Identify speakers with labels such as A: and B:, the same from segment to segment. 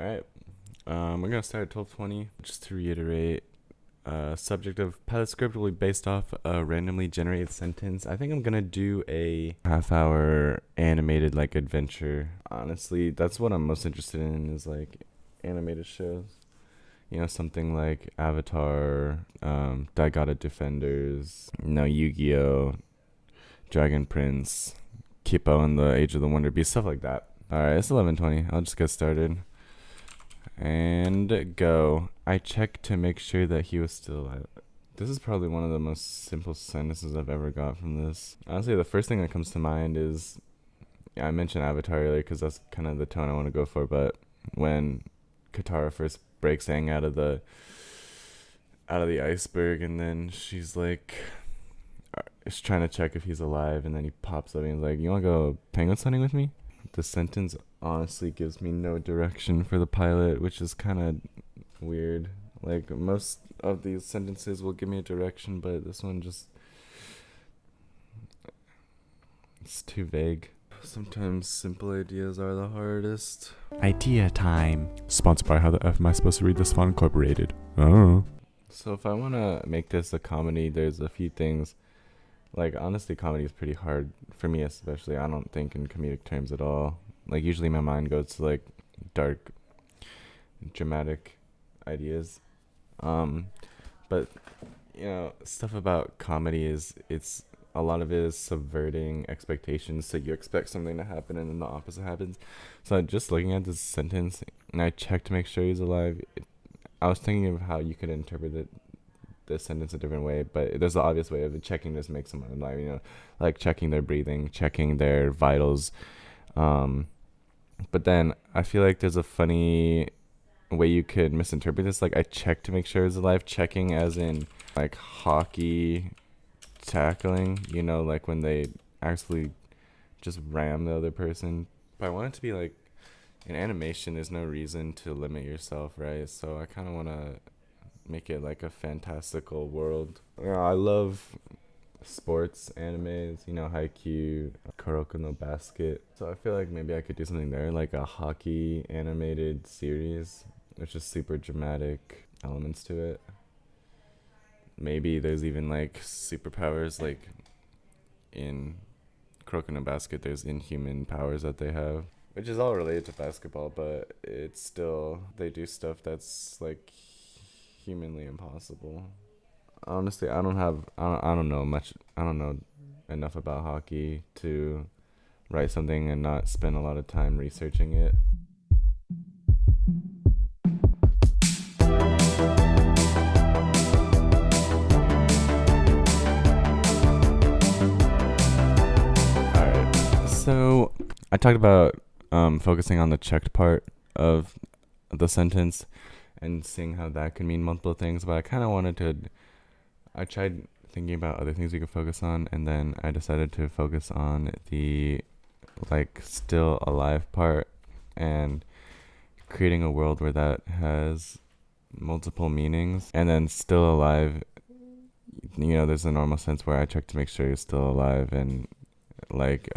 A: Alright. We're gonna start at 12:20. Just to reiterate, subject of pilot script will be based off a randomly generated sentence. I think I'm gonna do a half-hour animated like adventure. Honestly, that's what I'm most interested in is like animated shows. Something like Avatar, Daigata Defenders, Yu-Gi-Oh, Dragon Prince, Kippo and the Age of the Wonder Beast, stuff like that. Alright, it's 11:20. I'll just get started. And go. I checked to make sure that he was still alive. This is probably one of the most simple sentences I've ever got from this. Honestly, the first thing that comes to mind is, I mentioned Avatar earlier because that's kind of the tone I want to go for, but when Katara first breaks Aang out of the iceberg, and then she's like, is trying to check if he's alive, and then he pops up and he's like, "You want to go penguin hunting with me?" The sentence honestly gives me no direction for the pilot, which is kind of weird. Like, most of these sentences will give me a direction, but this one just, it's too vague. Sometimes simple ideas are the hardest.
B: Idea time. Sponsored by How the F Am I Supposed to Read This Font Incorporated. Oh.
A: So if I want to make this a comedy, there's a few things. Like, honestly, comedy is pretty hard for me, especially. I don't think in comedic terms at all. Like, usually my mind goes to like dark, dramatic ideas. But stuff about comedy is, it's a lot of it is subverting expectations. So you expect something to happen and then the opposite happens. So just looking at this sentence, and I checked to make sure he's alive, I was thinking of how you could interpret the sentence a different way, but there's the obvious way of checking this makes someone alive, like checking their breathing, checking their vitals. But then I feel like there's a funny way you could misinterpret this. Like, I checked to make sure he's alive, checking as in like hockey tackling, like when they actually just ram the other person. But I want it to be like, in animation, there's no reason to limit yourself, right? So I kind of want to make it like a fantastical world. I love sports animes, Haikyuu, Kuroko no Basket. So I feel like maybe I could do something there, like a hockey animated series, which is super dramatic elements to it. Maybe there's even like superpowers, like in Kuroko no Basket, there's inhuman powers that they have, which is all related to basketball, but it's still, they do stuff that's like humanly impossible. Honestly, I don't know enough about hockey to write something and not spend a lot of time researching it. Alright, so I talked about focusing on the checked part of the sentence and seeing how that could mean multiple things, but I tried thinking about other things we could focus on, and then I decided to focus on the like still alive part and creating a world where that has multiple meanings. And then still alive, there's a normal sense where I check to make sure he's still alive, and like,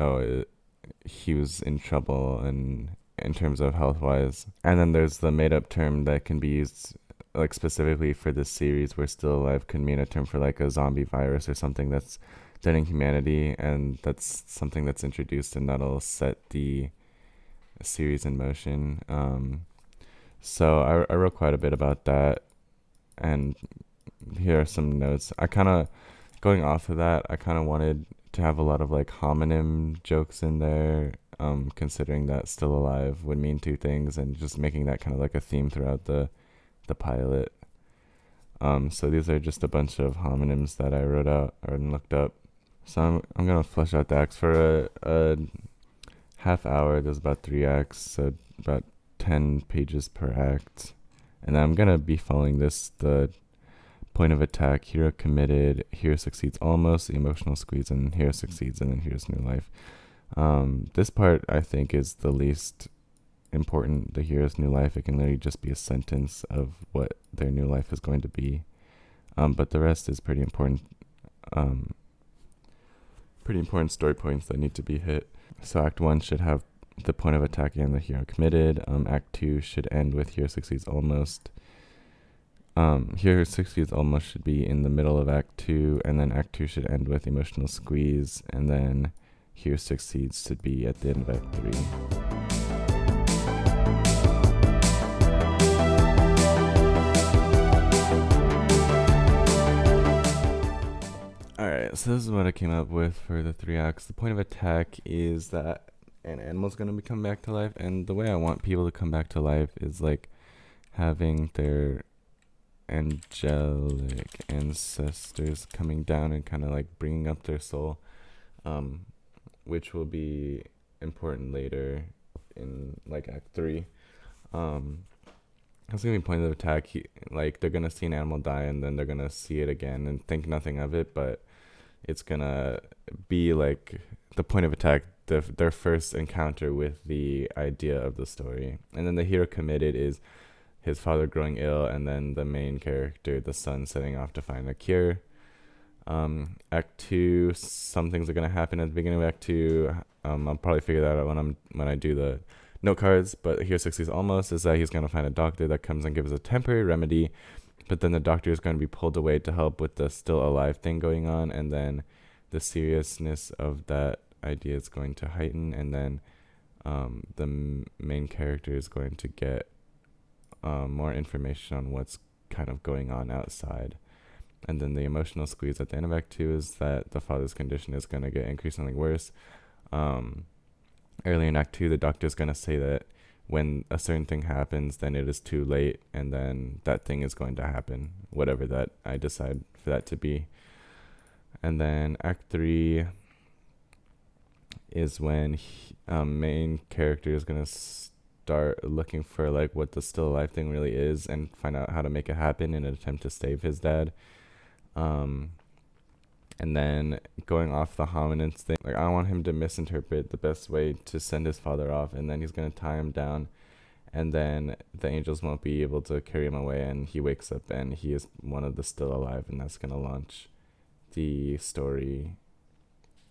A: he was in trouble and in terms of health wise. And then there's the made up term that can be used like specifically for this series, where still alive could mean a term for like a zombie virus or something that's threatening humanity, and that's something that's introduced and that'll set the series in motion. So I wrote quite a bit about that, and here are some notes. Going off of that, I kind of wanted to have a lot of like homonym jokes in there, considering that still alive would mean two things, and just making that kind of like a theme throughout the pilot. So these are just a bunch of homonyms that I wrote out or looked up. So I'm gonna flesh out the acts for a half hour. There's about 3 acts, so about 10 pages per act. And then I'm gonna be following the point of attack: hero committed, hero succeeds almost, emotional squeeze, and hero succeeds, and then hero's new life. This part I think is the least important. The hero's new life, it can literally just be a sentence of what their new life is going to be, but the rest is pretty important story points that need to be hit. So act 1 should have the point of attack and the hero committed. Act 2 should end with hero succeeds almost. Hero succeeds almost should be in the middle of Act 2, and then Act 2 should end with emotional squeeze, and then hero succeeds should be at the end of Act 3. Alright, so this is what I came up with for the 3 acts. The point of attack is that an animal's going to come back to life, and the way I want people to come back to life is like having their angelic ancestors coming down and kind of like bringing up their soul, which will be important later in like Act 3. That's gonna be point of attack. Like they're gonna see an animal die and then they're gonna see it again and think nothing of it, but it's gonna be like the point of attack, their first encounter with the idea of the story. And then the hero committed is his father growing ill, and then the main character, the son, setting off to find a cure. Act 2, some things are gonna happen at the beginning of Act 2. I'll probably figure that out when I do the note cards, but here succeeds almost is that he's gonna find a doctor that comes and gives a temporary remedy, but then the doctor is going to be pulled away to help with the still alive thing going on, and then the seriousness of that idea is going to heighten, and then the main character is going to get more information on what's kind of going on outside. And then the emotional squeeze at the end of Act 2 is that the father's condition is going to get increasingly worse. Early in Act 2, the doctor is going to say that when a certain thing happens, then it is too late, and then that thing is going to happen, whatever that I decide for that to be. And then Act 3 is when main character is going to start looking for like what the still alive thing really is and find out how to make it happen in an attempt to save his dad. And then going off the hominids thing, like I want him to misinterpret the best way to send his father off, and then he's going to tie him down, and then the angels won't be able to carry him away, and he wakes up and he is one of the still alive, and that's going to launch the story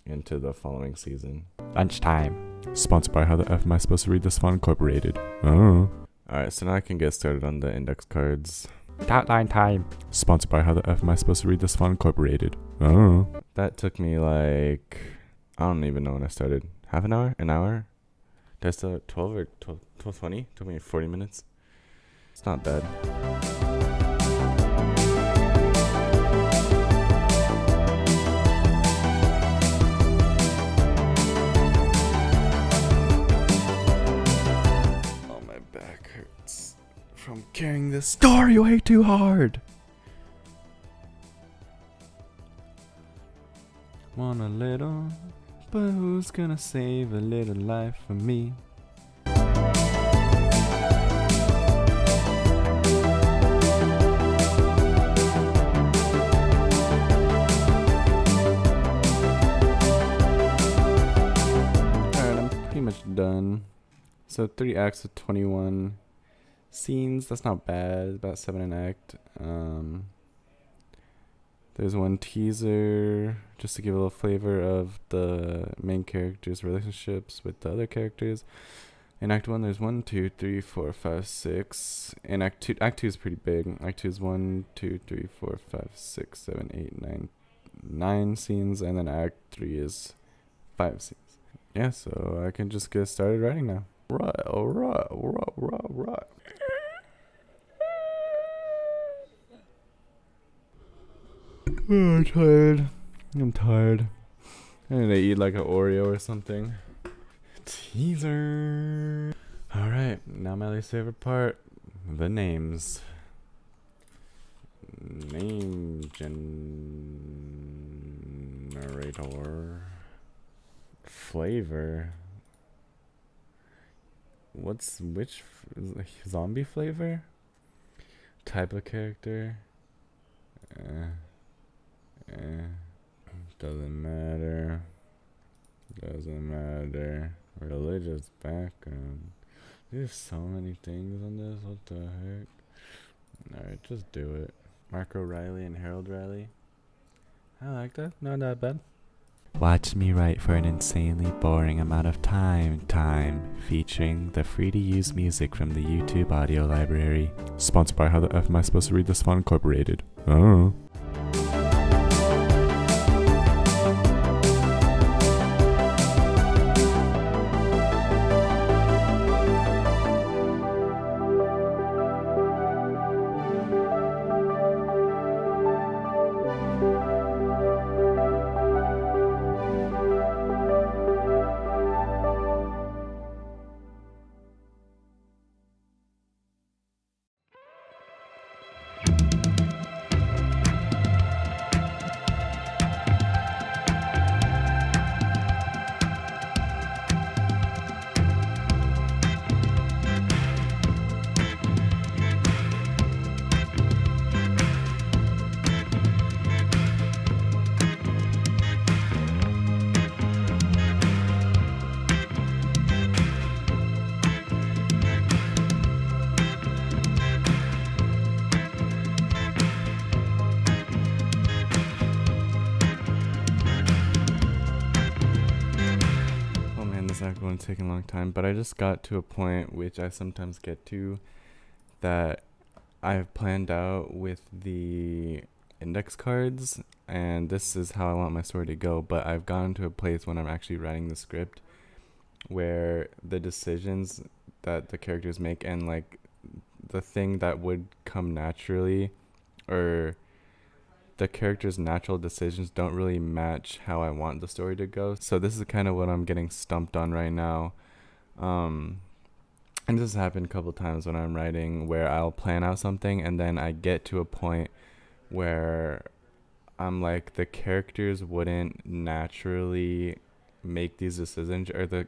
A: into the following season.
B: Lunchtime. Sponsored by How the F Am I Supposed to Read This Fun Incorporated. Oh.
A: Alright, so now I can get started on the index cards.
B: Outline time. Sponsored by How the F Am I Supposed to Read This Fun Incorporated. Oh.
A: That took me like, I don't even know when I started. Half an hour? An hour? Did I start at 12 or 12:20? Took me 40 minutes. It's not bad. Oh, my back hurts from carrying this story way too hard. Want a little, but who's gonna save a little life for me? Alright, I'm pretty much done. So 3 acts of 21 scenes. That's not bad. It's about 7 an act. There's one teaser just to give a little flavor of the main character's relationships with the other characters. In Act 1, there's 1, 2, 3, 4, 5, 6. In Act 2 is pretty big. Act 2 is 1, 2, 3, 4, 5, 6, 7, 8, 9 scenes. And then Act 3 is 5 scenes. Yeah, so I can just get started writing now. Right. Oh, I'm tired. I need to eat like an Oreo or something. Teaser. Alright, now my least favorite part. The names. Name generator. Flavor. Which zombie flavor? Type of character. Doesn't matter. Religious background. There's so many things on this. What the heck? Alright, just do it. Marco Riley and Harold Riley. I like that. Not that bad.
B: Watch me write for an insanely boring amount of time, featuring the free-to-use music from the YouTube audio library. Sponsored by How the F Am I Supposed to Read This Font Incorporated. Oh.
A: Not going to take a long time, but I just got to a point which I sometimes get to that I've planned out with the index cards, and this is how I want my story to go. But I've gotten to a place when I'm actually writing the script where the decisions that the characters make and like the thing that would come naturally, or the character's natural decisions, don't really match how I want the story to go. So this is kind of what I'm getting stumped on right now. And this has happened a couple times when I'm writing, where I'll plan out something and then I get to a point where I'm like, the characters wouldn't naturally make these decisions, or the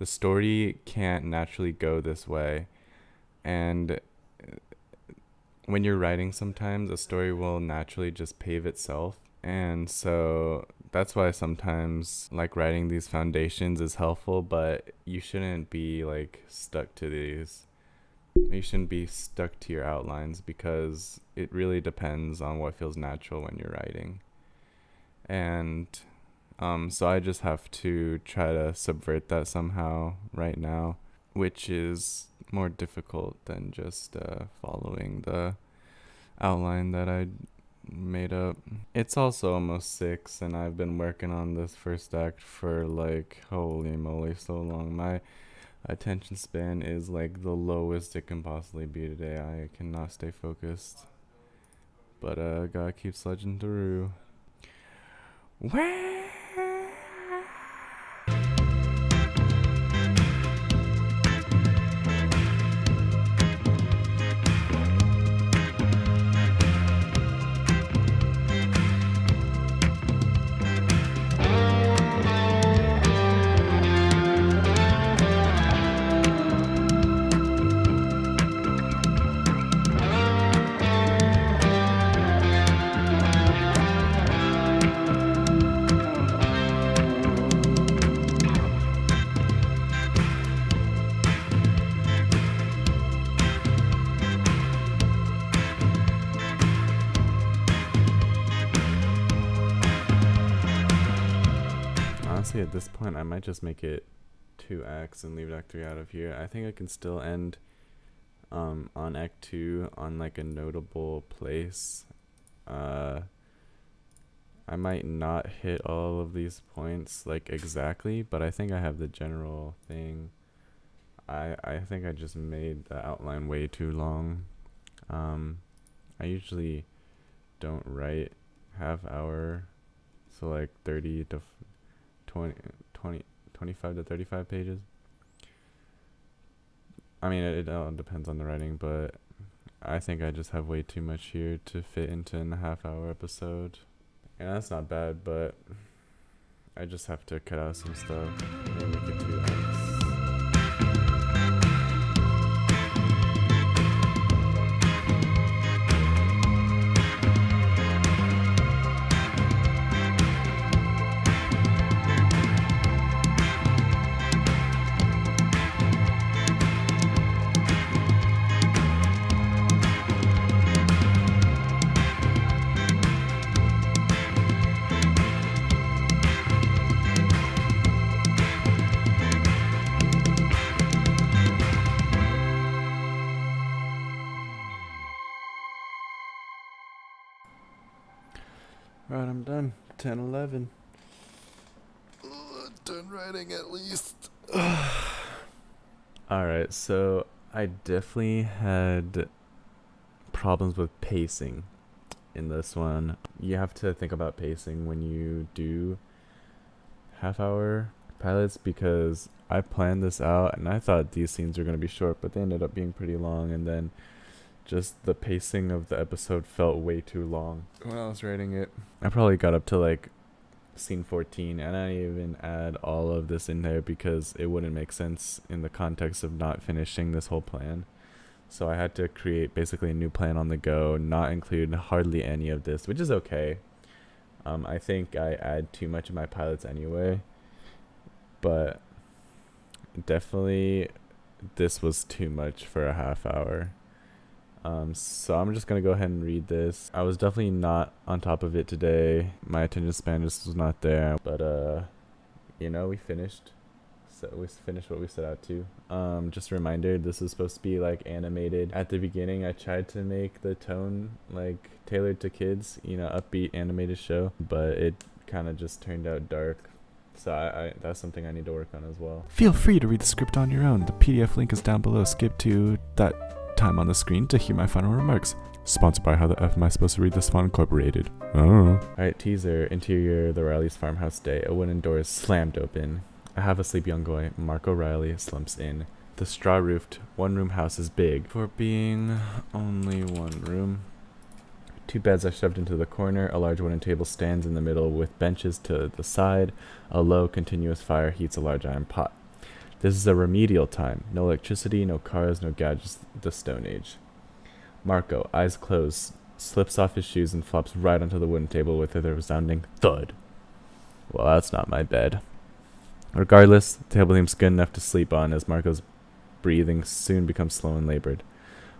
A: story can't naturally go this way. And when you're writing, sometimes a story will naturally just pave itself. And so that's why sometimes like writing these foundations is helpful, but you shouldn't be like stuck to these. You shouldn't be stuck to your outlines, because it really depends on what feels natural when you're writing. And so I just have to try to subvert that somehow right now, which is more difficult than just following the outline that I made up. It's also almost 6, and I've been working on this first act for like, holy moly, so long. My attention span is like the lowest it can possibly be today. I cannot stay focused, but gotta keep sludging through. Honestly, at this point, I might just make it 2 acts and leave Act 3 out of here. I think I can still end on Act 2 on like a notable place. I might not hit all of these points like exactly, but I think I have the general thing. I think I just made the outline way too long. I usually don't write half hour, so like 30 to 25 to 35 pages. I mean, it all depends on the writing, but I think I just have way too much here to fit into a half-hour episode. And that's not bad, but I just have to cut out some stuff and make it 2 acts. Alright, I'm done. 10:11. Done writing at least. Alright, so I definitely had problems with pacing in this one. You have to think about pacing when you do half-hour pilots, because I planned this out and I thought these scenes were going to be short, but they ended up being pretty long, and then just the pacing of the episode felt way too long when I was writing it. I probably got up to like scene 14, and I didn't even add all of this in there because it wouldn't make sense in the context of not finishing this whole plan. So I had to create basically a new plan on the go, not include hardly any of this, which is okay. I think I add too much in my pilots anyway, but definitely this was too much for a half hour. So I'm just going to go ahead and read this. I was definitely not on top of it today. My attention span just was not there, but we finished. So we finished what we set out to. Just a reminder, this is supposed to be like animated. At the beginning, I tried to make the tone like tailored to kids, upbeat animated show, but it kind of just turned out dark. So I that's something I need to work on as well.
B: Feel free to read the script on your own. The PDF link is down below. Skip to that time on the screen to hear my final remarks. Sponsored by How the F Am I Supposed to Read This Font Incorporated. Oh.
A: Alright, teaser. Interior, the Riley's farmhouse day. A wooden door is slammed open. A half-asleep young boy, Mark O'Reilly, slumps in. The straw-roofed, one-room house is big for being only one room. 2 beds are shoved into the corner. A large wooden table stands in the middle with benches to the side. A low, continuous fire heats a large iron pot. This is a remedial time. No electricity, no cars, no gadgets. The Stone Age. Marco, eyes closed, slips off his shoes and flops right onto the wooden table with a resounding thud. Well, that's not my bed. Regardless, the table seems good enough to sleep on as Marco's breathing soon becomes slow and labored.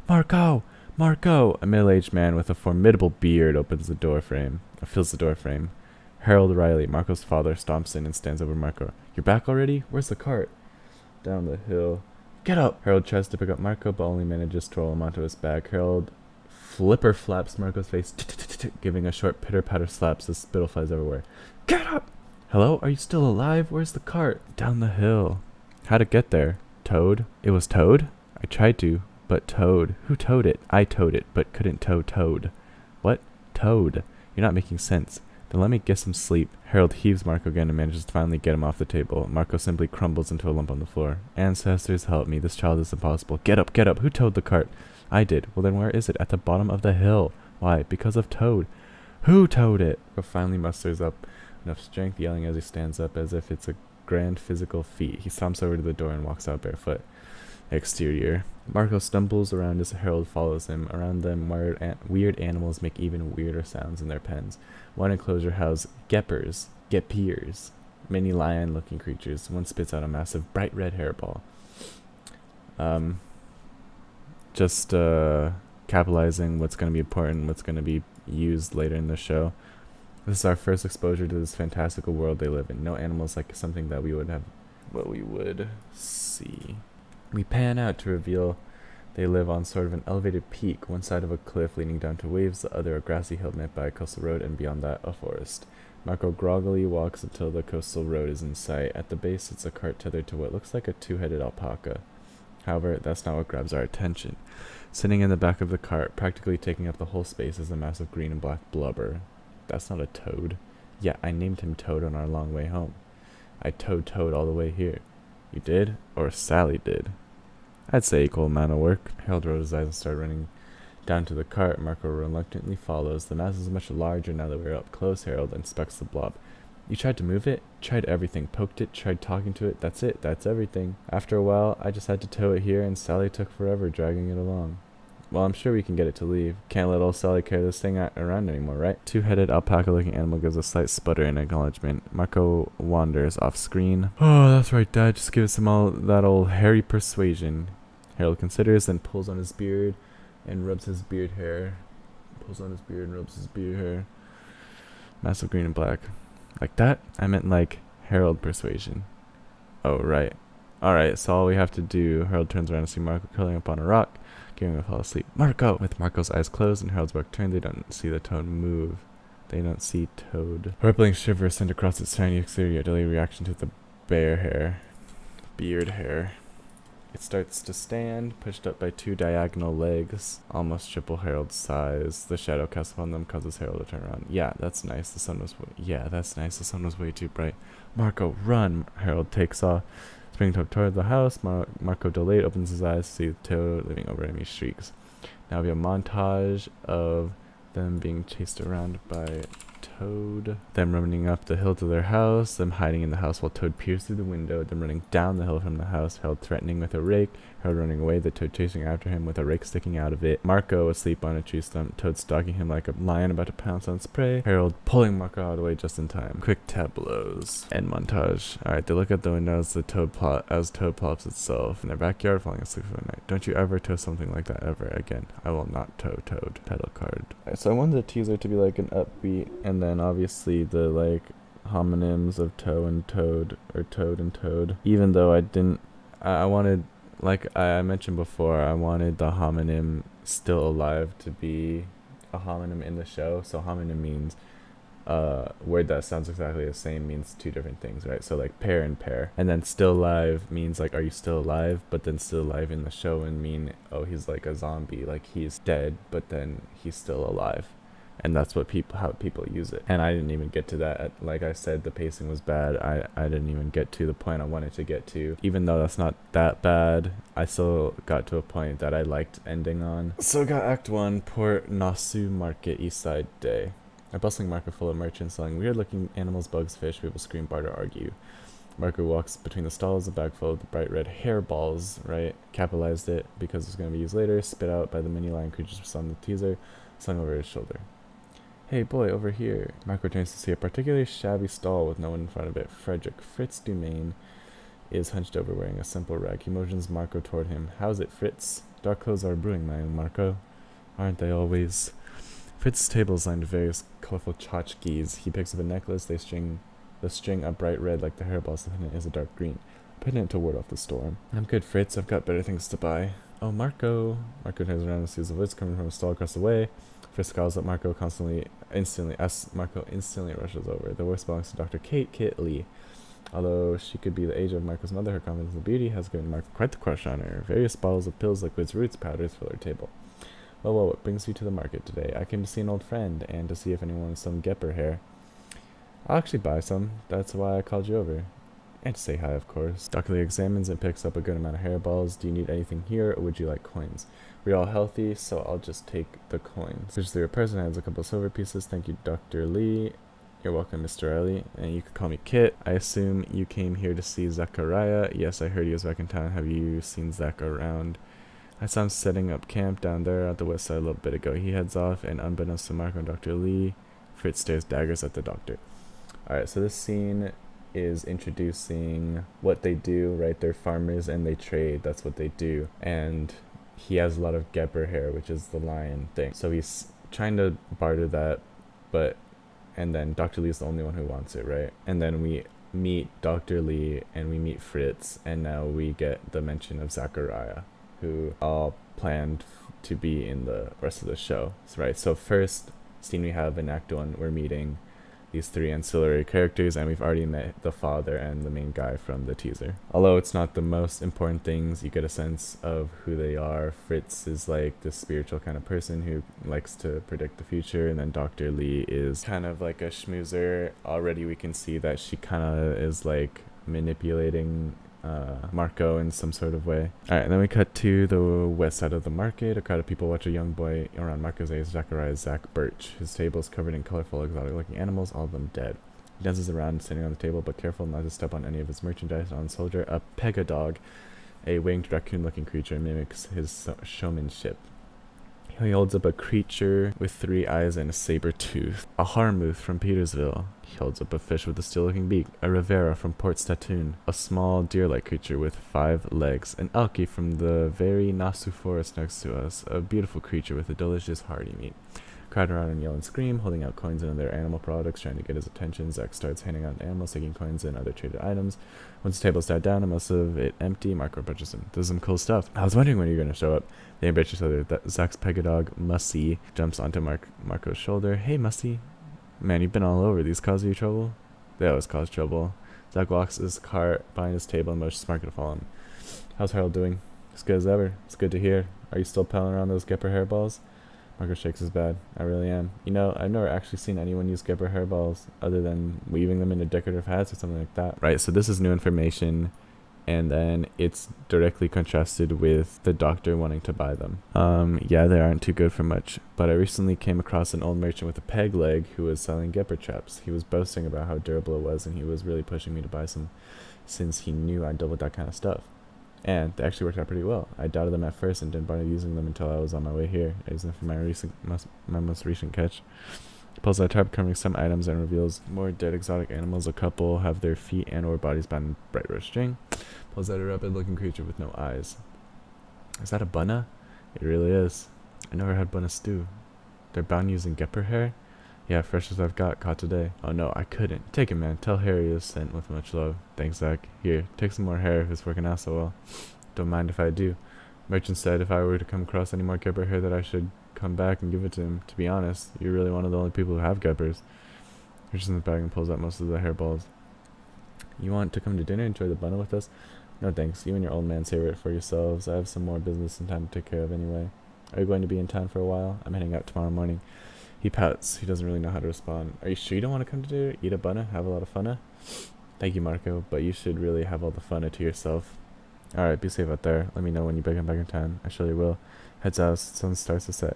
A: Marco! Marco! A middle-aged man with a formidable beard fills the doorframe. Harold Riley, Marco's father, stomps in and stands over Marco. You're back already? Where's the cart? Down the hill. Get up! Harold tries to pick up Marco, but only manages to roll him onto his back. Harold flipper flaps Marco's face, giving a short pitter-patter slaps as spittle flies everywhere. Get up! Hello? Are you still alive? Where's the cart? Down the hill. How'd it get there? Toad? It was Toad? I tried to, but Toad. Who towed it? I towed it, but couldn't tow Toad. What? Toad? You're not making sense. Then let me get some sleep. Harold heaves Marco again and manages to finally get him off the table. Marco simply crumbles into a lump on the floor. Ancestors, help me. This child is impossible. Get up, get up. Who towed the cart? I did. Well, then where is it? At the bottom of the hill. Why? Because of Toad. Who towed it? Marco finally musters up enough strength, yelling as he stands up as if it's a grand physical feat. He stomps over to the door and walks out barefoot. Exterior. Marco stumbles around as Harold follows him. Around them, weird animals make even weirder sounds in their pens. One enclosure houses gepiers, many lion-looking creatures. One spits out a massive bright red hairball. Just capitalizing what's going to be important, what's going to be used later in the show. This is our first exposure to this fantastical world they live in. No animals like something that we would see. We pan out to reveal they live on sort of an elevated peak, one side of a cliff leading down to waves, the other a grassy hill met by a coastal road, and beyond that, a forest. Marco groggily walks until the coastal road is in sight. At the base sits a cart tethered to what looks like a 2-headed alpaca. However, that's not what grabs our attention. Sitting in the back of the cart, practically taking up the whole space, is a massive green and black blubber. That's not a toad. Yeah, I named him Toad on our long way home. I towed Toad all the way here. You did? Or Sally did? I'd say equal amount of work. Harold rolled his eyes and started running down to the cart. Marco reluctantly follows. The mass is much larger now that we're up close. Harold inspects the blob. You tried to move it? Tried everything. Poked it, tried talking to it. That's it. That's everything. After a while, I just had to tow it here, and Sally took forever dragging it along. Well, I'm sure we can get it to leave. Can't let old Sally carry this thing around anymore, right? 2-headed alpaca-looking animal gives a slight sputter in acknowledgement. Marco wanders off screen. Oh, that's right, Dad. Just give us all that old hairy persuasion. Harold considers, then pulls on his beard and rubs his beard hair. Massive green and black. Like that? I meant like Harold persuasion. Oh, right. Alright, so all we have to do, Harold turns around to see Marco curling up on a rock, giving him a fall asleep. Marco! With Marco's eyes closed and Harold's back turned, they don't see the Toad move. They don't see Toad. A rippling shiver sent across its tiny exterior, a delayed reaction to the beard hair. It starts to stand, pushed up by two diagonal legs, almost triple Harold's size. The shadow cast upon them causes Harold to turn around. Yeah, that's nice. The sun was way too bright. Marco, run! Harold takes off, springing toward the house. Marco, delayed, opens his eyes to see Toad leaping over him. He shrieks. Now we have a montage of them being chased around by Toad, them running up the hill to their house, them hiding in the house while Toad peers through the window, them running down the hill from the house, Harold threatening with a rake, Harold running away, the Toad chasing after him with a rake sticking out of it, Marco asleep on a tree stump, Toad stalking him like a lion about to pounce on its prey, Harold pulling Marco out of the way just in time. Quick tableaus. End montage. Alright, they look at the windows as Toad plops itself in their backyard, falling asleep for the night. Don't you ever tow something like that ever again. I will not tow Toad. Title card. Alright, so I wanted the teaser to be like an upbeat, and then obviously the like homonyms of toe and toad, or toad and toad, even though I wanted, like I mentioned before, I wanted the homonym still alive to be a homonym in the show. So homonym means word that sounds exactly the same means two different things, right? So like pair and pair, and then still alive means like, are you still alive? But then still alive in the show and mean, oh, he's like a zombie, like he's dead but then he's still alive. And that's what how people use it. And I didn't even get to that. Like I said, the pacing was bad. I didn't even get to the point I wanted to get to. Even though that's not that bad, I still got to a point that I liked ending on. So got Act 1, Port Nassau Market, East Side Day. A bustling market full of merchants selling weird-looking animals, bugs, fish. People scream, barter, argue. Marco walks between the stalls, a bag full of the bright red hairballs, right? Capitalized it because it's going to be used later. Spit out by the mini lion creatures we saw in the teaser, slung over his shoulder. Hey boy, over here. Marco turns to see a particularly shabby stall with no one in front of it. Frederick Fritz Dumaine is hunched over wearing a simple rag. He motions Marco toward him. How's it, Fritz? Dark clothes are brewing, my own Marco. Aren't they always? Fritz's table is lined with various colorful tchotchkes. He picks up a necklace. The string a bright red like the hairballs. The pendant is a dark green. A pendant to ward off the storm. I'm good, Fritz. I've got better things to buy. Oh, Marco. Marco turns around and sees the voice coming from a stall across the way. Fritz calls at Marco instantly rushes over. The voice belongs to Dr. Kit Lee. Although she could be the age of Marco's mother, her confidence in beauty has given Marco quite the crush on her. Various bottles of pills, liquids, roots, powders fill her table. Well, what brings you to the market today? I came to see an old friend, and to see if anyone wants some Gepper hair. I'll actually buy some. That's why I called you over. And to say hi, of course. Dr. Lee examines and picks up a good amount of hairballs. Do you need anything here, or would you like coins? We're all healthy, so I'll just take the coins. There's the person has a couple of silver pieces. Thank you, Dr. Lee. You're welcome, Mr. Riley. And you could call me Kit. I assume you came here to see Zachariah. Yes, I heard he was back in town. Have you seen Zach around? I saw him setting up camp down there at the west side a little bit ago. He heads off, and unbeknownst to Marco and Dr. Lee, Fritz stares daggers at the doctor. Alright, so this scene is introducing what they do, right? They're farmers and they trade. That's what they do. And he has a lot of Gepper hair, which is the lion thing. So he's trying to barter that, and then Dr. Lee's the only one who wants it, right? And then we meet Dr. Lee and we meet Fritz, and now we get the mention of Zachariah, who all planned to be in the rest of the show, right? So first scene we have in Act 1, we're meeting these three ancillary characters, and we've already met the father and the main guy from the teaser. Although it's not the most important things, you get a sense of who they are. Fritz is like this spiritual kind of person who likes to predict the future, and then Dr. Lee is kind of like a schmoozer. Already we can see that she kind of is like manipulating Marco in some sort of way. Alright, then we cut to the west side of the market. A crowd of people watch a young boy around Marco's age, Zach Birch. His table is covered in colorful, exotic-looking animals, all of them dead. He dances around, sitting on the table, but careful not to step on any of his merchandise. On soldier, a pegadog, a winged raccoon-looking creature, mimics his showmanship. He holds up a creature with 3 eyes and a saber tooth. A Harmouth from Petersville. He holds up a fish with a steel-looking beak. A Rivera from Port Statoon. A small deer-like creature with 5 legs. An Elkie from the very Nassau forest next to us. A beautiful creature with a delicious hearty meat. Crowd around and yell and scream, holding out coins and other animal products, trying to get his attention. Zach starts handing out animals, taking coins and other traded items. Once the tables died down and most of it empty, Marco approaches him. This is some cool stuff. I was wondering when you're going to show up. They embrace each other. Zach's pegadog, Mussy, jumps onto Marco's shoulder. Hey, Mussy.
B: Man, you've been all over. These cause you trouble? They always cause trouble. Zach walks his cart behind his table and motions Marco to follow him. How's Harold doing? As good as ever. It's good to hear. Are you still pelling around those Gepper hairballs? Marco shakes his head. I really am. You know, I've never actually seen anyone use Gepper hairballs other than weaving them into decorative hats or something like that. Right, so this is new information, and then it's directly contrasted with the doctor wanting to buy them. Yeah, they aren't too good for much, but I recently came across an old merchant with a peg leg who was selling Gepper traps. He was boasting about how durable it was, and he was really pushing me to buy some since he knew I dealt with that kind of stuff. And they actually worked out pretty well. I doubted them at first and didn't bother using them until I was on my way here. I used them for my most recent catch. Pulls out a tarp covering some items and reveals more dead exotic animals. A couple have their feet and or bodies bound in bright red string. Pulls out a rapid-looking creature with no eyes. Is that a bunna? It really is. I never had bunna stew. They're bound using Gepper hair? Yeah, fresh as I've got, caught today. Oh no, I couldn't. Take it, man. Tell Harry is sent with much love. Thanks, Zach. Here, take some more hair if it's working out so well. Don't mind if I do. Merchant said if I were to come across any more Gepper hair that I should come back and give it to him. To be honest, you're really one of the only people who have Geppers. Reaches in the bag and pulls out most of the hairballs. You want to come to dinner and enjoy the bunna with us? No thanks. You and your old man save it for yourselves. I have some more business and time to take care of anyway. Are you going to be in town for a while? I'm heading out tomorrow morning. He pouts. He doesn't really know how to respond. Are you sure you don't want to come to dinner? Eat a bunna? Have a lot of funna? Thank you, Marco, but you should really have all the funna to yourself. Alright, be safe out there. Let me know when you come back in town. I surely will. Heads out, sun starts to set.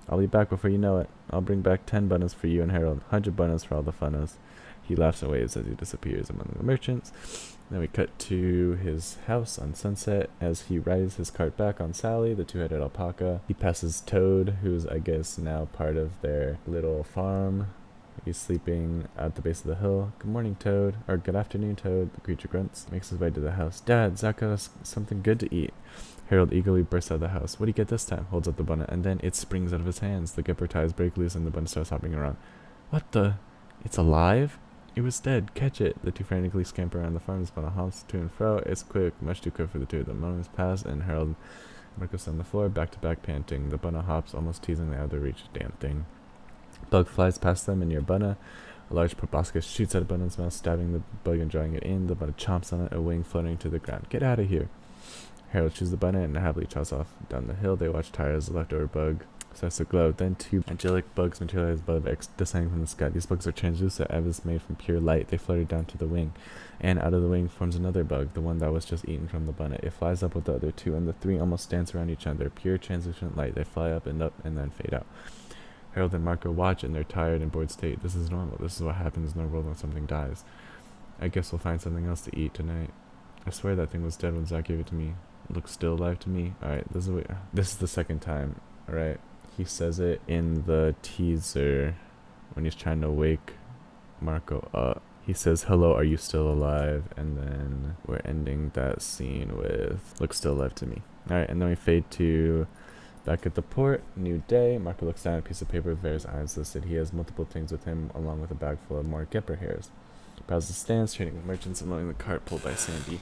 B: I'll be back before you know it. I'll bring back 10 bunnas for you and Harold. 100 bunnas for all the funnas. He laughs and waves as he disappears among the merchants. Then we cut to his house on Sunset as he rides his cart back on Sally, the two-headed alpaca. He passes Toad, who's, I guess, now part of their little farm. He's sleeping at the base of the hill. Good morning, Toad. Or good afternoon, Toad. The creature grunts. Makes his way to the house. Dad, Zach got us something good to eat. Harold eagerly bursts out of the house. What do you get this time? Holds up the bunna, and then it springs out of his hands. The Gepper ties break loose, and the bunna starts hopping around. What the? It's alive? It was dead. Catch it. The two frantically scamper around the farm. The bunna hops to and fro. It's quick, much too quick for the two of them. Moments pass, and Harold and Marco sit on the floor, back to back, panting. The bunna hops, almost teasing out of their reach. Damn thing. Bug flies past them and near bunna. A large proboscis shoots out of bunna's mouth, stabbing the bug and drawing it in. The bunna chomps on it, a wing floating to the ground. Get out of here. Harold chews the bunna and happily trots off. Down the hill, they watch Tyra as the leftover bug starts to glow. Then two angelic bugs materialize above X, descending from the sky. These bugs are translucent, as made from pure light. They flutter down to the wing, and out of the wing forms another bug, the one that was just eaten from the bunna. It flies up with the other two, and the three almost dance around each other. Pure translucent light. They fly up, and then fade out. Harold and Marco watch in their tired and bored state. This is normal. This is what happens in the world when something dies. I guess we'll find something else to eat tonight. I swear that thing was dead when Zach gave it to me. It looks still alive to me. Alright, this is the second time. Alright. He says it in the teaser when he's trying to wake Marco up. He says, hello, are you still alive? And then we're ending that scene with, looks still alive to me. Alright, and then we fade to back at the port, new day. Marco looks down at a piece of paper with various items listed. He has multiple things with him, along with a bag full of more Gepper hairs. Browses stands, trading with merchants, and loading the cart pulled by Sandy.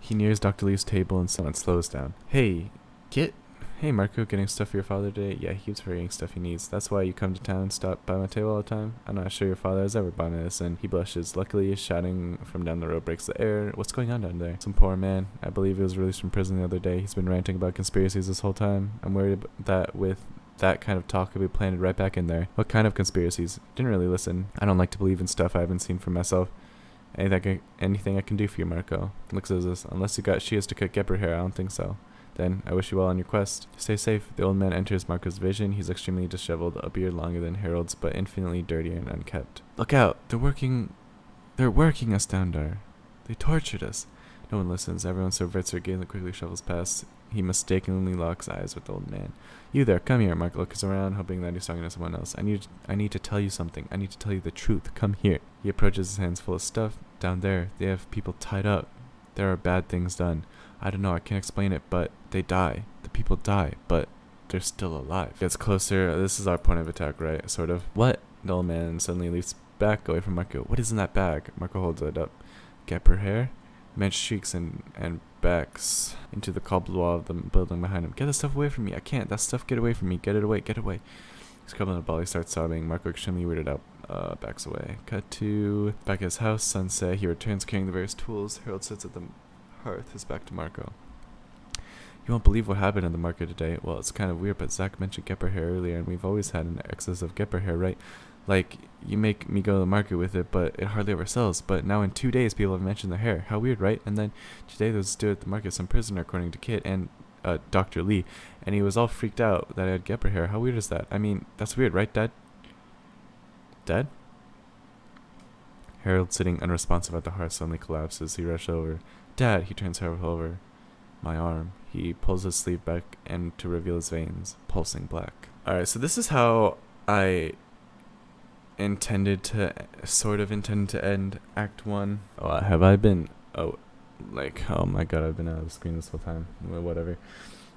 B: He nears Dr. Lee's table and someone slows down. Hey, Kit? Hey, Marco, getting stuff for your father today? Yeah, he keeps forgetting stuff he needs. That's why you come to town and stop by my table all the time? I'm not sure your father has ever bought medicine. He blushes. Luckily, shouting from down the road breaks the air. What's going on down there? Some poor man. I believe he was released from prison the other day. He's been ranting about conspiracies this whole time. I'm worried that with that kind of talk could be planted right back in there. What kind of conspiracies? Didn't really listen. I don't like to believe in stuff I haven't seen for myself. Anything I can do for you, Marco. Looks at this. Unless you got shears to cut Gepper hair, I don't think so. Then, I wish you well on your quest. Stay safe. The old man enters Marco's vision. He's extremely disheveled, a beard longer than Harold's, but infinitely dirtier and unkept. Look out! They're working us down there. They tortured us. No one listens. Everyone subverts their gaze and quickly shuffles past. He mistakenly locks eyes with the old man. You there, come here. Marco looks around, hoping that he's talking to someone else. I need to tell you something. I need to tell you the truth. Come here. He approaches, his hands full of stuff. Down there, they have people tied up. There are bad things done. I don't know, I can't explain it, but they die. The people die, but they're still alive. Gets closer. This is our point of attack, right? Sort of. What? The old man suddenly leaps back away from Marco. What is in that bag? Marco holds it up. Gepper hair? The man shrieks and backs into the cobbled wall of the building behind him. Get the stuff away from me. I can't. That stuff, get away from me. Get it away. Get away. He's covering the ball. He starts sobbing. Marco extremely weirded out. Backs away. Cut to back at his house, sunset. He returns carrying the various tools. Harold sits at the hearth, his back to Marco. You won't believe what happened in the market today. Well, it's kind of weird, but Zach mentioned gepper hair earlier, and we've always had an excess of gepper hair, right? Like, you make me go to the market with it, but it hardly ever sells. But now in 2 days, people have mentioned their hair. How weird, right? And then today there was a dude at the market, some prisoner, according to Kit, and Dr. Lee, and he was all freaked out that I had gepper hair. How weird is that? I mean, that's weird, right, Dad? Dad? Harold, sitting unresponsive at the hearth, suddenly collapses. He rushes over. Dad! He turns Harold over. My arm. He pulls his sleeve back and to reveal his veins, pulsing black. Alright, so this is how I sort of intended to end Act 1. Oh, have I been, oh my god, I've been out of the screen this whole time. Well, whatever.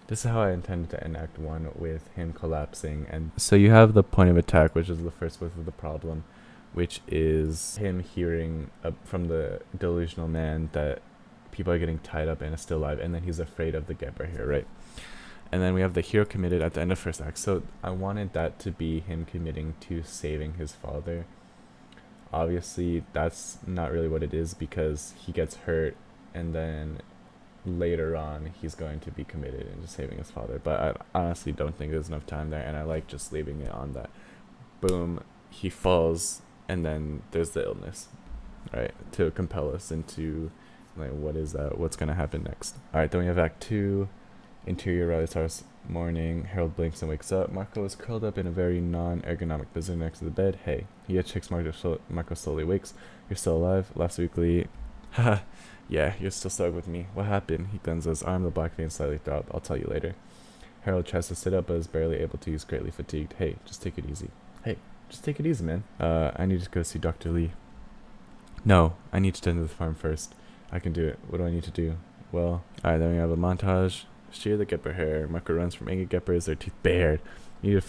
B: This is how I intended to end Act 1, with him collapsing. And so you have the point of attack, which is the first wave of the problem, which is him hearing from the delusional man that people are getting tied up and is still alive, and then he's afraid of the gepper here, right? And then we have the hero committed at the end of first act. So I wanted that to be him committing to saving his father. Obviously, that's not really what it is, because he gets hurt, and then later on he's going to be committed into saving his father. But I honestly don't think there's enough time there, and I like just leaving it on that. Boom, he falls, and then there's the illness, right? To compel us into, like, what is that? What's going to happen next? Alright, then we have Act 2. Interior Riley starts morning. Harold blinks and wakes up. Marco is curled up in a very non-ergonomic position next to the bed. Hey. He checks Marco slowly wakes. You're still alive? Laughs weakly. Haha. Yeah, you're still stuck with me. What happened? He cleanses his arm. The black veins slightly throb. I'll tell you later. Harold tries to sit up, but is barely able to. He's greatly fatigued. Hey, just take it easy. Hey, just take it easy, man. I need to go see Dr. Lee. No, I need to tend to the farm first. I can do it. What do I need to do? Well, alright, then we have a montage. Shear the gepper hair. Marco runs from angry geppers, their teeth bared. You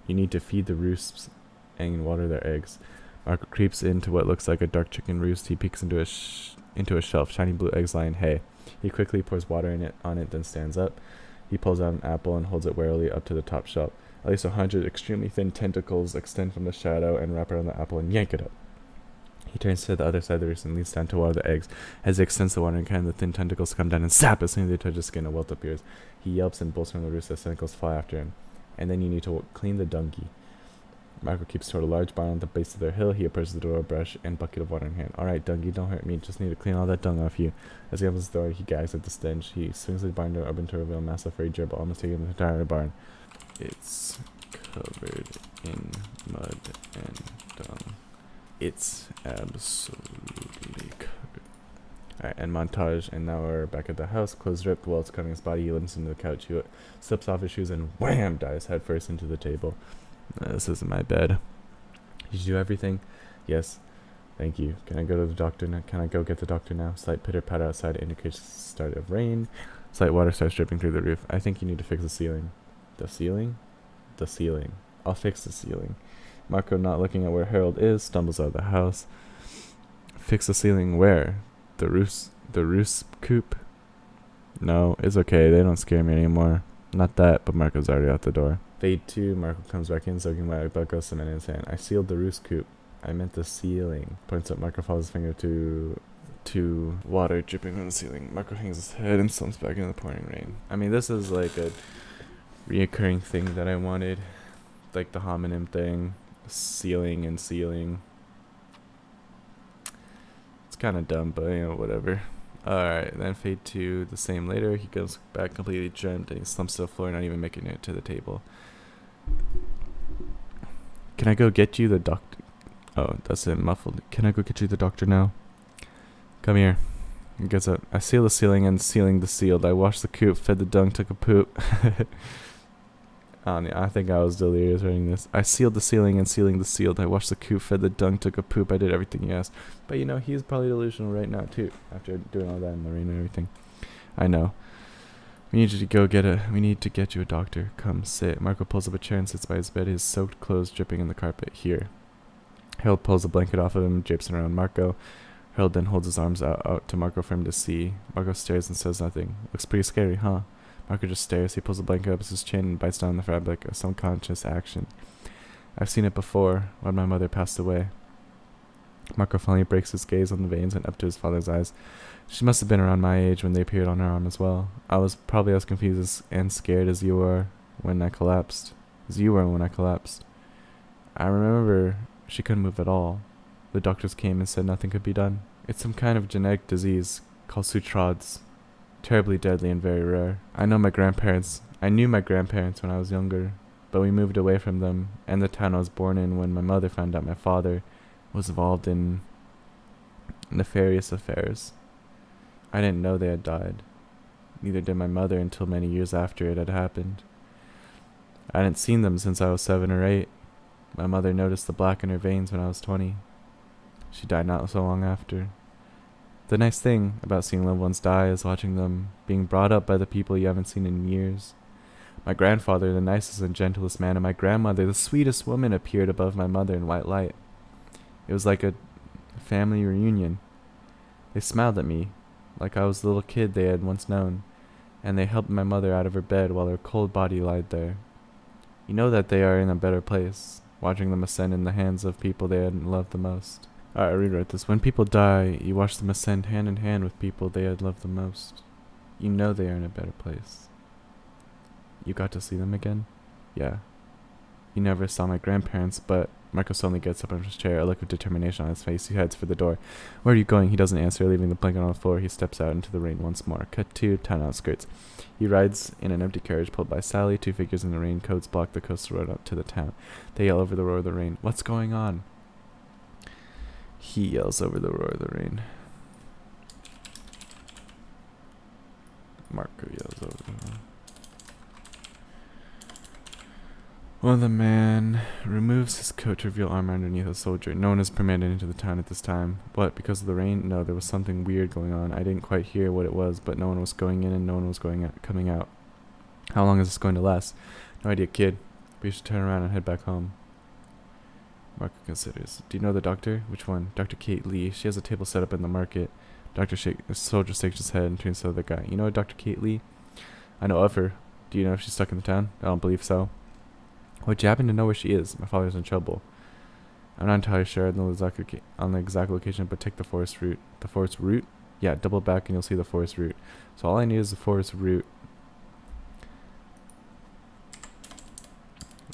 B: need to feed the roosts and water their eggs. Marco creeps into what looks like a dark chicken roost. He peeks into a shelf. Shiny blue eggs lie in hay. He quickly pours water on it, then stands up. He pulls out an apple and holds it warily up to the top shelf. At least 100 extremely thin tentacles extend from the shadow and wrap around the apple and yank it up. He turns to the other side of the roost and leans down to water the eggs. As he extends the watering can, the thin tentacles come down and zap! As soon as they touch his skin, a welt appears. He yelps and bolts from the roost as tentacles fly after him. And then you need to clean the donkey. Marco keeps toward a large barn on the base of their hill. He approaches the door, a brush and bucket of water in hand. Alright, Dungy, don't hurt me. Just need to clean all that dung off you. As he opens the door, he gags at the stench. He swings the barn door open to reveal a massive furry gerbil almost taking the entire barn. It's covered in mud and dung. It's absolutely covered. Alright, and montage, and now we're back at the house. Clothes ripped while it's covering his body. He limps into the couch. He slips off his shoes and wham! Dives headfirst into the table. This isn't my bed. Did you do everything? Yes. Thank you. Can I go to the doctor now? Can I go get the doctor now? Slight pitter-patter outside indicates the start of rain. Slight water starts dripping through the roof. I think you need to fix the ceiling. The ceiling? The ceiling. I'll fix the ceiling. Marco, not looking at where Harold is, stumbles out of the house. Fix the ceiling where? The roost coop? No, it's okay. They don't scare me anymore. Not that, but Marco's already out the door. Fade 2, Marco comes back in, soaking wet, bucket of cement in his hand. I sealed the roost coop. I meant the ceiling. Points up, Marco follows his finger to water dripping from the ceiling. Marco hangs his head and slumps back into the pouring rain. I mean, this is like a reoccurring thing that I wanted. Like the homonym thing. Sealing and sealing. It's kind of dumb, but whatever. Alright, then fade 2, the same later. He goes back completely drenched and he slumps to the floor, not even making it to the table. Can I go get you the doctor? Oh, that's it, muffled. Can I go get you the doctor now? Come here. He gets up. I seal the ceiling and sealing the sealed. I washed the coop, fed the dung, took a poop. I think I was delirious writing this. I sealed the ceiling and sealing the sealed. I washed the coop, fed the dung, took a poop. I did everything he asked. But he's probably delusional right now too, after doing all that in the rain and everything. I know. We need to get you a doctor. Come, sit. Marco pulls up a chair and sits by his bed, his soaked clothes dripping in the carpet. Here. Harold pulls a blanket off of him, drapes it around Marco. Harold then holds his arms out to Marco for him to see. Marco stares and says nothing. Looks pretty scary, huh? Marco just stares. He pulls the blanket up to his chin and bites down on the fabric, a subconscious action.
A: I've seen it before when my mother passed away. Marco finally breaks his gaze on the veins and up to his father's eyes. She must have been around my age when they appeared on her arm as well. I was probably as confused and scared as you were when I collapsed. I remember she couldn't move at all. The doctors came and said nothing could be done. It's some kind of genetic disease called Sutrad's. Terribly deadly and very rare. I knew my grandparents when I was younger, but we moved away from them and the town I was born in when my mother found out my father was involved in nefarious affairs. I didn't know they had died. Neither did my mother until many years after it had happened. I hadn't seen them since I was 7 or 8. My mother noticed the black in her veins when I was 20. She died not so long after. The nice thing about seeing loved ones die is watching them being brought up by the people you haven't seen in years. My grandfather, the nicest and gentlest man, and my grandmother, the sweetest woman, appeared above my mother in white light. It was like a family reunion. They smiled at me, like I was the little kid they had once known, and they helped my mother out of her bed while her cold body lied there. You know that they are in a better place, watching them ascend in the hands of people they had loved the most. Alright, I rewrote this. When people die, you watch them ascend hand in hand with people they had loved the most. You know they are in a better place. You got to see them again? Yeah. You never saw my grandparents, but Marco suddenly gets up from his chair, a look of determination on his face. He heads for the door. Where are you going? He doesn't answer, leaving the blanket on the floor. He steps out into the rain once more. Cut to town outskirts. He rides in an empty carriage pulled by Sally. 2 figures in the raincoats block the coastal road up to the town. They yell over the roar of the rain. What's going on? He yells over the roar of the rain. Marco yells over the roar. Well, the man removes his coat to reveal armor underneath a soldier. No one is permitted into the town at this time. What, because of the rain? No, there was something weird going on. I didn't quite hear what it was, but no one was going in and no one was coming out. How long is this going to last? No idea, kid. We should turn around and head back home. Marco considers. Do you know the doctor? Which one? Dr. Kate Lee. She has a table set up in the market. The soldier shakes his head and turns to the guy. You know Dr. Kate Lee? I know of her. Do you know if she's stuck in the town? I don't believe so. Would you happen to know where she is? My father's in trouble. I'm not entirely sure on the exact location, but take the forest route. The forest route? Yeah, double back and you'll see the forest route. So all I need is the forest route.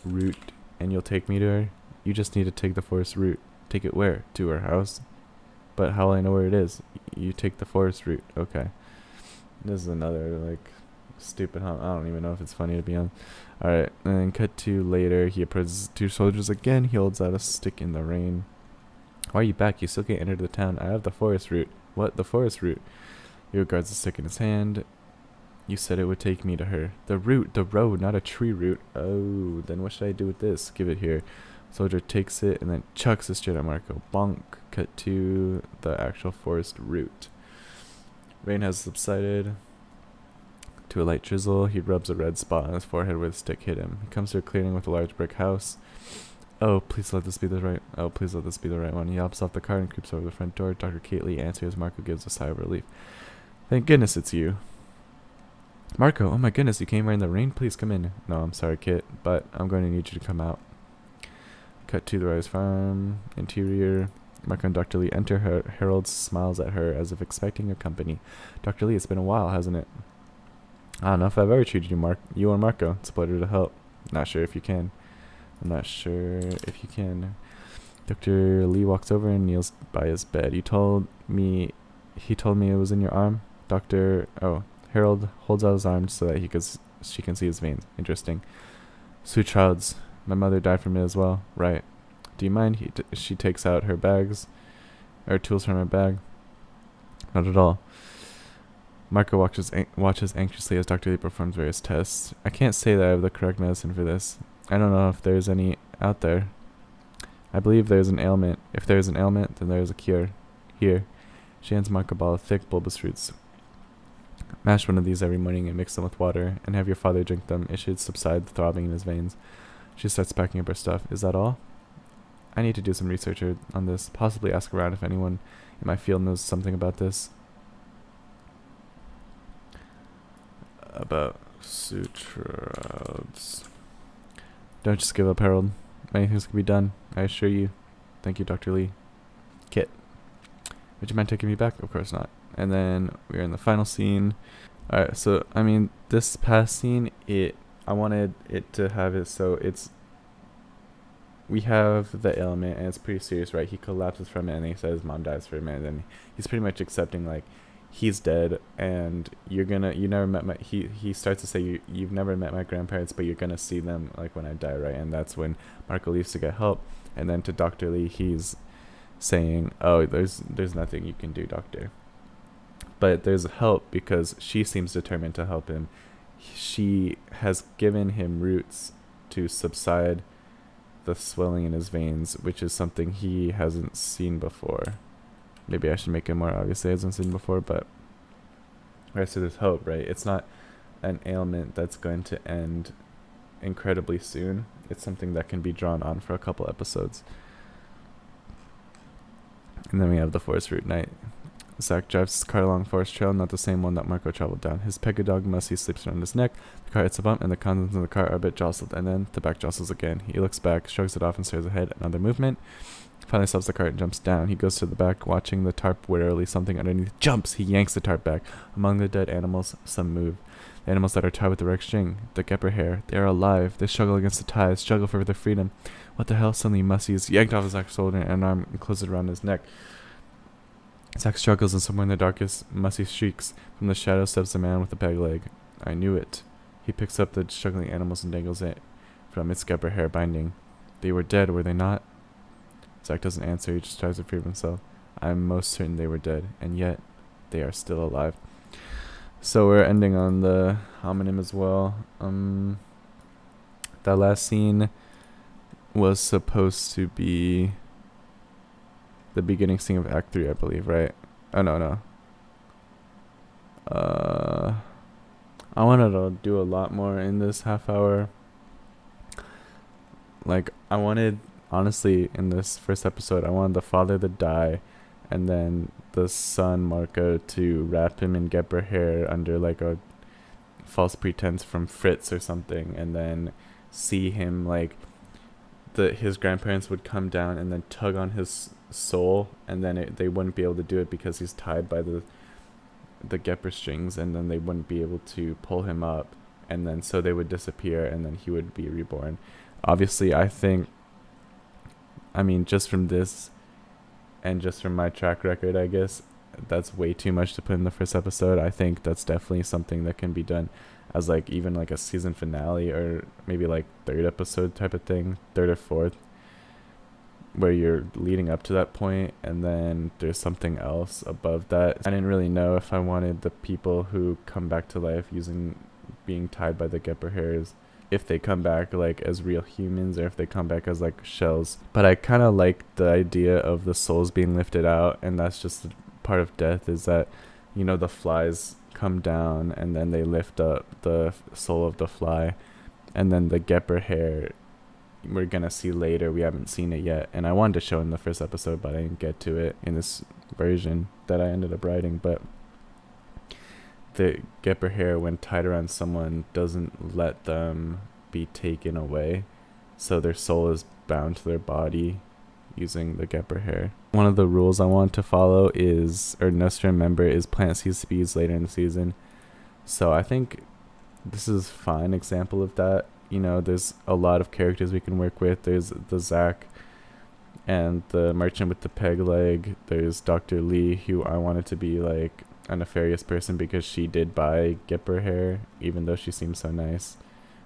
A: And you'll take me to her? You just need to take the forest route. Take it where? To her house? But how will I know where it is? You take the forest route. Okay. This is another, stupid, huh? I don't even know if it's funny to be honest. Alright, and then cut to later. He approaches 2 soldiers again. He holds out a stick in the rain. Why are you back? You still can't enter the town. I have the forest route. What? The forest route? He regards the stick in his hand. You said it would take me to her. The route, the road, not a tree route. Oh, then what should I do with this? Give it here. Soldier takes it and then chucks it straight at Marco. Bonk. Cut to the actual forest route. Rain has subsided to a light drizzle. He rubs a red spot on his forehead where the stick hit him. He comes to a clearing with a large brick house. Oh, please let this be the right one. He hops off the cart and creeps over the front door. Dr. Kate Lee answers. Marco gives a sigh of relief. Thank goodness it's you. Marco, oh my goodness, you came right in the rain? Please come in. No, I'm sorry, Kit, but I'm going to need you to come out. Cut to the Rise Farm. Interior. Marco and Dr. Lee enter. Harold smiles at her as if expecting her company. Dr. Lee, it's been a while, hasn't it? I don't know if I've ever treated you or Marco. It's a pleasure to help. Not sure if you can. Dr. Lee walks over and kneels by his bed. He told me it was in your arm. Harold holds out his arm so that she can see his veins. Interesting. Sutrad's. My mother died from it as well. Right. Do you mind? She takes out her tools from her bag. Not at all. Marco watches anxiously as Dr. Lee performs various tests. I can't say that I have the correct medicine for this. I don't know if there's any out there. I believe there's an ailment. If there's an ailment, then there's a cure. Here. She hands Marco a ball of thick, bulbous roots. Mash one of these every morning and mix them with water, and have your father drink them. It should subside the throbbing in his veins. She starts packing up her stuff. Is that all? I need to do some research on this. Possibly ask around if anyone in my field knows something about this. About Sutrad's. Don't just give up, Harold.
B: many things can be done, I assure you. Thank you, Dr. Lee. Kit. Would you mind taking me back? Of course not. And then we're in the final scene. Alright, so, I mean, this past scene, I wanted it to have it so it's... We have the ailment, and it's pretty serious, right? He collapses from it, and he says mom dies for a minute, and he's pretty much accepting, like, he's dead, and you never met my... He starts to say, you've never met my grandparents, but you're gonna see them, like, when I die, right? And that's when Marco leaves to get help. And then to Dr. Lee, he's saying, oh, there's nothing you can do, doctor. But there's help, because she seems determined to help him. She has given him roots to subside the swelling in his veins, which is something he hasn't seen before. Maybe I should make it more obvious he hasn't seen before, but... Right, so there's hope, right? It's not an ailment that's going to end incredibly soon. It's something that can be drawn on for a couple episodes. And then we have the forest route night. Zach drives his car along Forest Trail, not the same one that Marco traveled down. His peggy dog Mussy sleeps around his neck. The car hits a bump, and the contents of the car are a bit jostled, and then the back jostles again. He looks back, shrugs it off, and stares ahead. Another movement. Finally stops the car and jumps down. He goes to the back, watching the tarp warily. Something underneath jumps. He yanks the tarp back. Among the dead animals, some move. The animals that are tied with the red string, the gepper hair, they are alive. They struggle against the ties, struggle for their freedom. What the hell? Suddenly Mussy is yanked off Zach's shoulder, and an arm closes around his neck. Zach struggles, and somewhere in the darkest, Mussy shrieks. From the shadow steps a man with a peg leg. I knew it. He picks up the struggling animals and dangles it from its gepper hair binding. They were dead, were they not? Zach doesn't answer. He just tries to free himself. I'm most certain they were dead, and yet they are still alive. So we're ending on the homonym as well. That last scene was supposed to be the beginning scene of Act 3, I believe, right? Oh, no. I wanted to do a lot more in this half hour. Like, I wanted, honestly, in this first episode, I wanted the father to die, and then the son, Marco, to wrap him in gepper hair under, like, a false pretense from Fritz or something, and then see him, like, his grandparents would come down and then tug on his soul, and then they wouldn't be able to do it because he's tied by the gepper strings, and then they wouldn't be able to pull him up, and then so they would disappear, and then he would be reborn. Obviously, I mean, just from this and just from my track record, I guess that's way too much to put in the first episode. I think that's definitely something that can be done as, like, even like a season finale, or maybe like third episode type of thing, third or fourth, where you're leading up to that point, and then there's something else above that. I didn't really know if I wanted the people who come back to life being tied by the gepper hairs, if they come back like as real humans, or if they come back as like shells. But I kind of like the idea of the souls being lifted out, and that's just part of death, is that, you know, the flies come down and then they lift up the soul of the fly, and then the gepper hair we're gonna see later. We haven't seen it yet, and I wanted to show in the first episode, but I didn't get to it in this version that I ended up writing. But the gepper hair, when tied around someone, doesn't let them be taken away, so their soul is bound to their body using the gepper hair. One of the rules I want to follow is, or notes to remember, is plant seed speeds later in the season. So I think this is a fine example of that. You know, there's a lot of characters we can work with. There's the Zach and the merchant with the peg leg. There's Dr. Lee, who I wanted to be like a nefarious person because she did buy gepper hair, even though she seems so nice.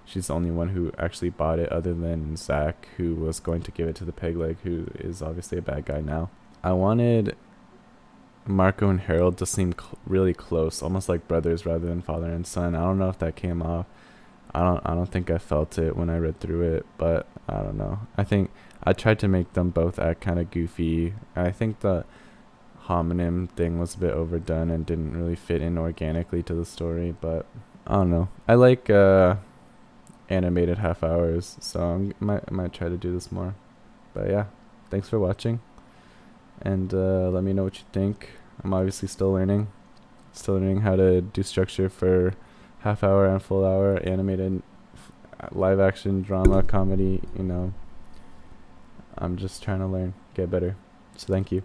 B: She's the only one who actually bought it, other than Zach, who was going to give it to the peg leg, who is obviously a bad guy now. I wanted Marco and Harold to seem really close, almost like brothers rather than father and son. I don't know if that came off. I don't think I felt it when I read through it, but I don't know. I think I tried to make them both act kind of goofy. I think the homonym thing was a bit overdone and didn't really fit in organically to the story, but I don't know. I like animated half hours, so I might try to do this more. But yeah, thanks for watching, and let me know what you think. I'm obviously still learning how to do structure for half hour and full hour animated live action drama comedy, you know. I'm just trying to learn, get better. So thank you.